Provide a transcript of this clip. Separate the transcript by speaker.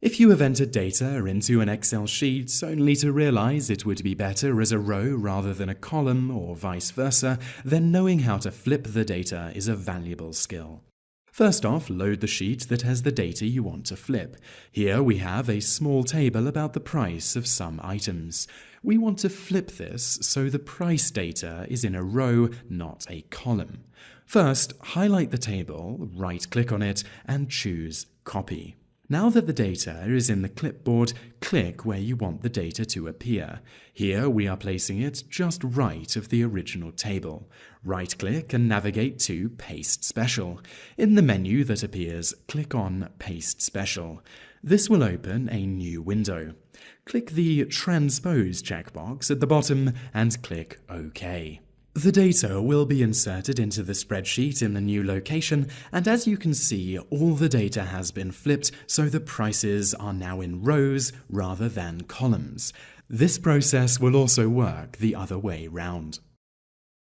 Speaker 1: If you have entered data into an Excel sheet only to realize it would be better as a row rather than a column or vice versa, then knowing how to flip the data is a valuable skill. First off, load the sheet that has the data you want to flip. Here we have a small table about the price of some items. We want to flip this so the price data is in a row, not a column. First, highlight the table, right-click on it, and choose Copy. Now that the data is in the clipboard, click where you want the data to appear. Here we are placing it just right of the original table. Right-click and navigate to Paste Special. In the menu that appears, click on Paste Special. This will open a new window. Click the Transpose checkbox at the bottom and click OK. The data will be inserted into the spreadsheet in the new location, and as you can see, all the data has been flipped, so the prices are now in rows rather than columns. This process will also work the other way round.